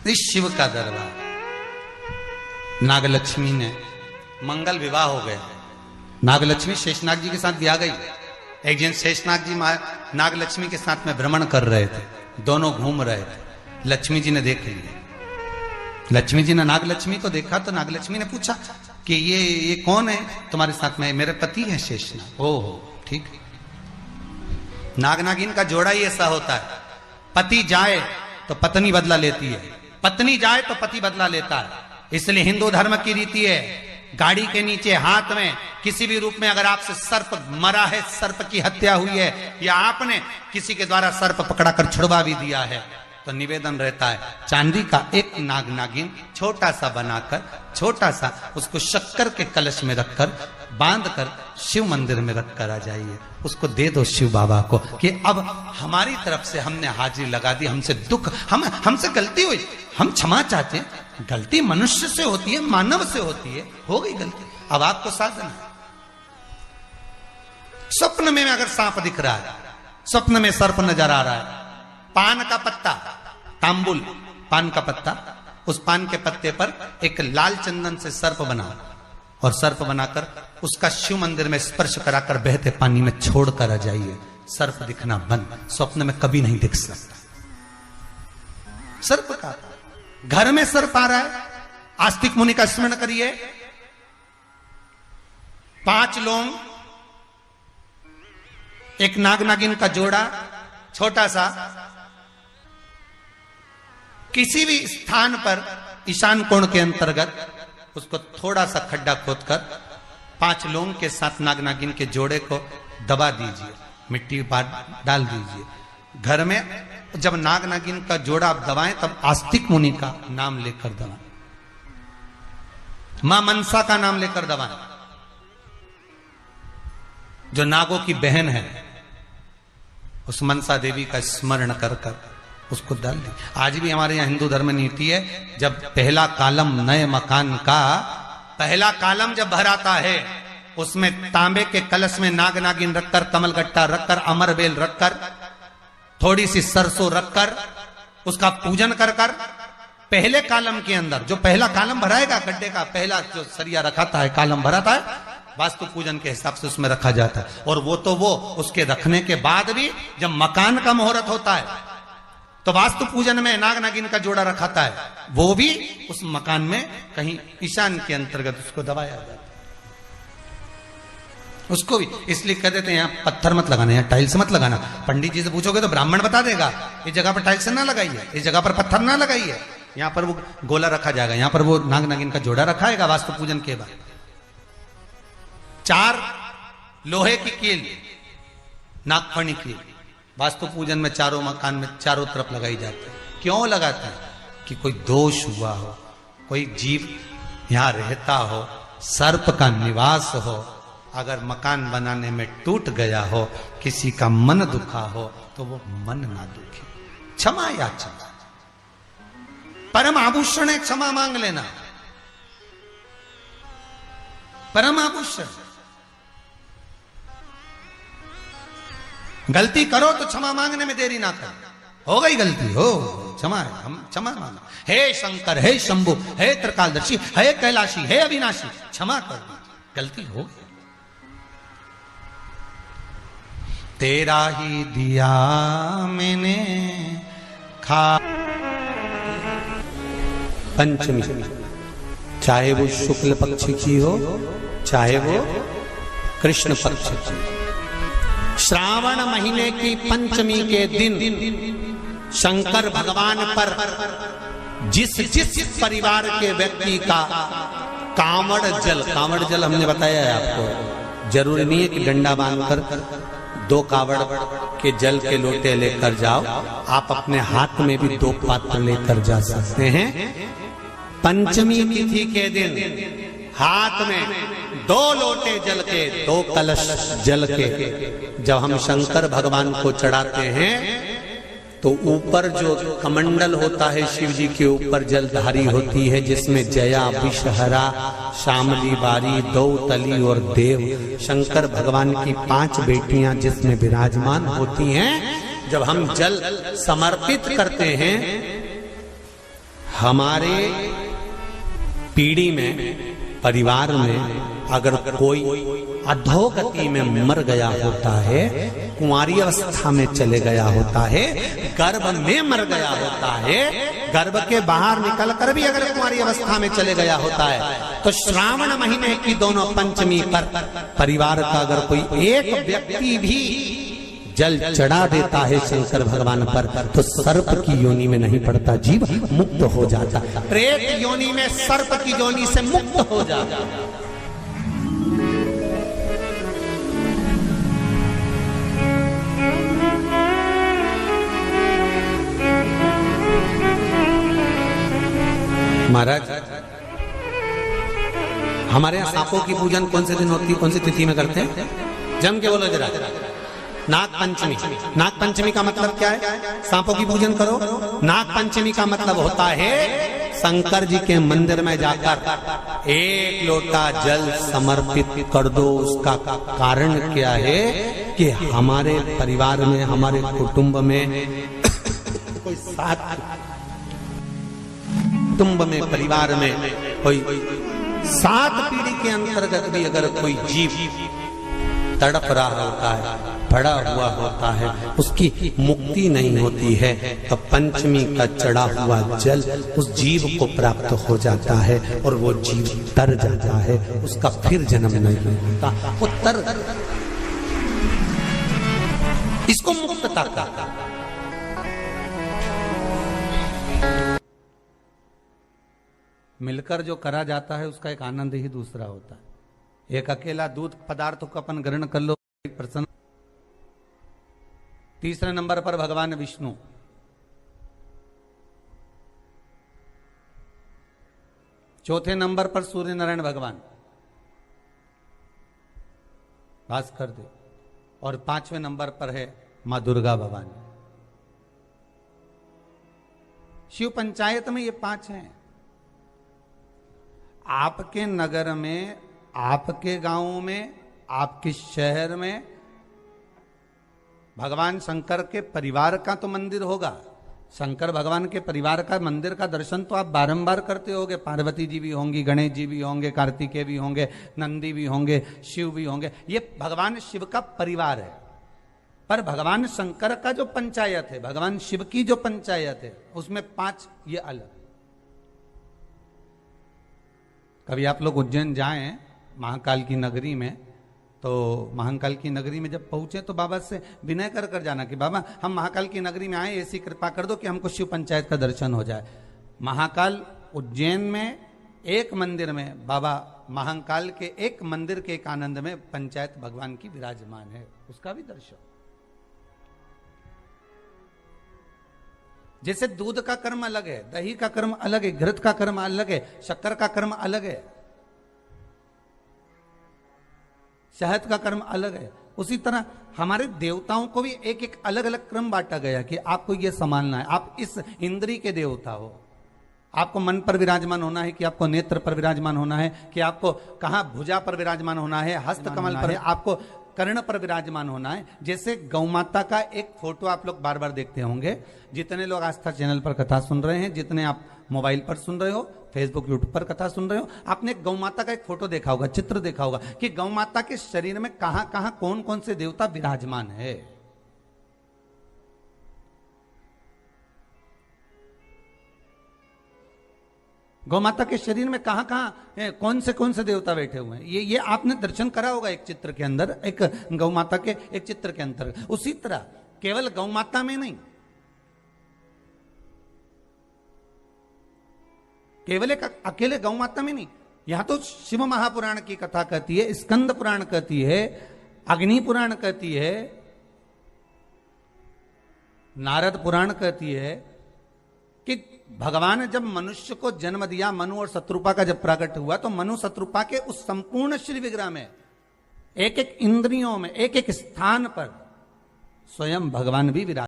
इस शिव का दरबार। नागलक्ष्मी ने मंगल विवाह हो गया। नागलक्ष्मी शेषनाग जी के साथ ब्याह गई। एक दिन शेषनाग जी नागलक्ष्मी के साथ में भ्रमण कर रहे थे, दोनों घूम रहे थे। लक्ष्मी जी ने देख लिया। लक्ष्मी जी ने नागलक्ष्मी को देखा तो नागलक्ष्मी ने पूछा कि ये कौन है तुम्हारे साथ में? मेरे पति है शेषनाग। ओह ठीक। नाग नागिन का जोड़ा ही ऐसा होता है, पति जाए तो पत्नी बदला लेती है, पत्नी जाए तो पति बदला लेता है। इसलिए हिंदू धर्म की रीति है, गाड़ी के नीचे हाथ में किसी भी रूप में अगर आपसे सर्प मरा है, सर्प की हत्या हुई है, या आपने किसी के द्वारा सर्प पकड़ा कर छुड़वा भी दिया है, तो निवेदन रहता है चांदी का एक नाग नागिन छोटा सा बनाकर, छोटा सा उसको शक्कर के कलश में रखकर बांध कर शिव मंदिर में रखकर आ जाइए, उसको दे दो शिव बाबा को कि अब हमारी तरफ से हमने हाजिरी लगा दी, हमसे दुख, हमसे गलती हुई, हम क्षमा चाहते हैं। गलती मनुष्य से होती है, मानव से होती है, हो गई गलती, अब आपको साधन है। स्वप्न में अगर सांप दिख रहा है, स्वप्न में सर्प नजर आ रहा है, पान का पत्ता, तांबुल पान का पत्ता, उस पान के पत्ते पर एक लाल चंदन से सर्प बना और सर्प बनाकर उसका शिव मंदिर में स्पर्श कराकर बहते पानी में छोड़कर आ जाइए, सर्प दिखना बंद, स्वप्न में कभी नहीं दिख सकता। सर्प का घर में सर्प आ रहा है, आस्तिक मुनि का स्मरण करिए। 5 लोग, एक नाग नागिन का जोड़ा छोटा सा, किसी भी स्थान पर ईशान कोण के अंतर्गत उसको थोड़ा सा खड्डा खोदकर 5 लोगों के साथ नाग नागिन के जोड़े को दबा दीजिए, मिट्टी डाल दीजिए। घर में जब नाग नागिन का जोड़ा आप दबाएं तब आस्तिक मुनि का नाम लेकर दबाएं, मां मनसा का नाम लेकर दबाएं, जो नागों की बहन है, उस मनसा देवी का स्मरण कर कर उसको डाल दी। आज भी हमारे यहाँ हिंदू धर्म नीति है, जब पहला कालम नए मकान का पहला कालम जब भराता है, उसमें तांबे के कलश में नाग नागिन रखकर, कमलगट्टा रखकर, अमरबेल रखकर, थोड़ी सी सरसों रखकर उसका पूजन कर कर पहले कालम के अंदर जो पहला कालम भराएगा, गड्ढे का पहला जो सरिया रखाता है, कालम भराता है, वास्तु पूजन के हिसाब से उसमें रखा जाता है। और वो उसके रखने के बाद भी जब मकान का मुहूर्त होता है तो वास्तु पूजन में नाग नागिन का जोड़ा रखाता है, वो भी उस मकान में कहीं ईशान के अंतर्गत उसको दबाया जाता है, उसको भी। इसलिए कह देते हैं यहाँ पत्थर मत लगाना, यहाँ टाइल्स मत लगाना। पंडित जी से पूछोगे तो ब्राह्मण बता देगा इस जगह पर टाइल्स ना लगाइए, इस जगह पर पत्थर ना लगाइए, यहाँ पर वो गोला रखा जाएगा, यहाँ पर वो नाग नागिन का जोड़ा रखाएगा वास्तु पूजन के बाद। 4 लोहे की कील, नागफणी कील वास्तु पूजन में चारों मकान में चारों तरफ लगाई जाती है। क्यों लगाते हैं? कि कोई दोष हुआ हो, कोई जीव यहां रहता हो, सर्प का निवास हो, अगर मकान बनाने में टूट गया हो, किसी का मन दुखा हो, तो वो मन ना दुखे। क्षमा याचना, परम आभूषण है, क्षमा मांग लेना, परम आभूषण। गलती करो तो क्षमा मांगने में देरी ना करो। हो गई गलती, हो क्षमा है, हम क्षमा मांगो। हे शंकर, हे शंभु, हे त्रिकालदर्शी, हे कैलाशी, हे अविनाशी, क्षमा कर दी, गलती हो गई। तेरा ही दिया मैंने खा। पंचमी, चाहे वो शुक्ल पक्ष की हो, चाहे वो कृष्ण पक्ष की। श्रावण महीने की पंचमी के दिन शंकर भगवान पर जिस परिवार के व्यक्ति का कांवड़ जल हमने बताया है आपको, जरूरी नहीं है कि डंडा बांधकर 2 कावड़ के जल के लोटे लेकर जाओ, आप अपने हाथ में भी 2 पात्र लेकर जा सकते हैं। पंचमी तिथि के दिन हाथ में 2 लोटे जल के, 2 कलश जल के जब हम शंकर भगवान को चढ़ाते हैं तो ऊपर जो कमंडल होता है शिव जी के ऊपर जलधारी होती है, जिसमें जया, विषहरा, शामली बारी, दौतली और देव, शंकर भगवान की 5 बेटियां जिसमें विराजमान होती हैं। जब हम जल समर्पित करते हैं हमारे पीढ़ी में, परिवार में अगर कोई अधोगति में मर गया होता है, कुंवारी अवस्था में चले गया होता है, गर्भ में मर गया होता है, गर्भ के बाहर निकल कर भी अगर कुंवारी अवस्था में चले गया होता है, तो श्रावण महीने की दोनों पंचमी पर परिवार का अगर कोई एक व्यक्ति भी जल चढ़ा देता है शंकर भगवान पर, तो सर्प की योनि में नहीं पड़ता, जीव मुक्त हो जाता, प्रेत योनि में सर्प की योनि से मुक्त हो जाता। महाराज, हमारे यहाँ सांपों की पूजन कौन से दिन होती है, कौन सी तिथि में करते हैं? जम के बोलो जरा। नाग पंचमी। नाग पंचमी का मतलब क्या है? सांपों की पूजन करो। नाग पंचमी का मतलब होता है शंकर जी के मंदिर में जाकर एक लोटा जल समर्पित कर दो। उसका कारण क्या है कि हमारे परिवार में, हमारे कुटुंब में कोई कुटुंब में, परिवार में कोई 7 पीढ़ी के अंतर्गत भी अगर कोई जीव तड़प रहा होता है, पड़ा हुआ होता है, उसकी मुक्ति नहीं होती है, तो पंचमी का चढ़ा हुआ जल उस जीव को प्राप्त हो जाता है और वो जीव तर जाता है, उसका फिर जन्म नहीं होता, वो तर, इसको मुक्तता कहता है। मिलकर जो करा जाता है उसका एक आनंद ही दूसरा होता है। एक अकेला दूध पदार्थ को अपन ग्रहण कर लो, प्रसन्न। तीसरे नंबर पर भगवान विष्णु। चौथे नंबर पर सूर्य नारायण भगवान भास्कर देव, और 5वें नंबर पर है मां दुर्गा भवानी। शिव पंचायत में ये 5 हैं। आपके नगर में, आपके गांव में, आपके शहर में भगवान शंकर के परिवार का तो मंदिर होगा। शंकर भगवान के परिवार का मंदिर का दर्शन तो आप बारंबार करते होंगे। पार्वती जी भी होंगी, गणेश जी भी होंगे, कार्तिकेय भी होंगे, नंदी भी होंगे, शिव भी होंगे। ये भगवान शिव का परिवार है। पर भगवान शंकर का जो पंचायत है, भगवान शिव की जो पंचायत है, उसमें 5 ये अलग। कभी आप लोग उज्जैन जाएं महाकाल की नगरी में, तो महाकाल की नगरी में जब पहुंचे तो बाबा से विनय कर कर जाना कि बाबा हम महाकाल की नगरी में आए, ऐसी कृपा कर दो कि हमको शिव पंचायत का दर्शन हो जाए। महाकाल उज्जैन में एक मंदिर में, बाबा महाकाल के एक मंदिर के एक आनंद में पंचायत भगवान की विराजमान है, उसका भी दर्शन। जैसे दूध का कर्म अलग है, दही का कर्म अलग है, घृत का कर्म अलग है, शक्कर का कर्म अलग है, शहद का कर्म अलग है, उसी तरह हमारे देवताओं को भी एक एक अलग अलग क्रम बांटा गया कि आपको ये संभालना है। आप इस इंद्री के देवता हो, आपको मन पर विराजमान होना है, कि आपको नेत्र पर विराजमान होना है, कि आपको कहां भुजा पर विराजमान होना है, हस्त कमल पर, आपको कर्ण पर विराजमान होना है। जैसे गौ माता का एक फोटो आप लोग बार बार देखते होंगे, जितने लोग आस्था चैनल पर कथा सुन रहे हैं, जितने आप मोबाइल पर सुन रहे हो, फेसबुक यूट्यूब पर कथा सुन रहे हो, आपने गौ माता का एक फोटो देखा होगा, चित्र देखा होगा कि गौ माता के शरीर में कहां कहां कौन कौन से देवता विराजमान है। गौ माता के शरीर में कहां कहां कौन से देवता बैठे हुए हैं, ये आपने दर्शन करा होगा एक चित्र के अंदर, एक गौ माता के एक चित्र के अंदर। उसी तरह केवल गौ माता में नहीं, केवल एक अकेले गौ माता में नहीं, यहां तो शिव महापुराण की कथा कहती है, स्कंद पुराण कहती है, अग्नि पुराण कहती है, नारद पुराण कहती है कि भगवान ने जब मनुष्य को जन्म दिया, मनु और शत्रुपा का जब प्रकट हुआ, तो मनु शत्रुपा के उस संपूर्ण श्री विग्रह में एक एक इंद्रियों में, एक एक स्थान पर स्वयं भगवान भी विराज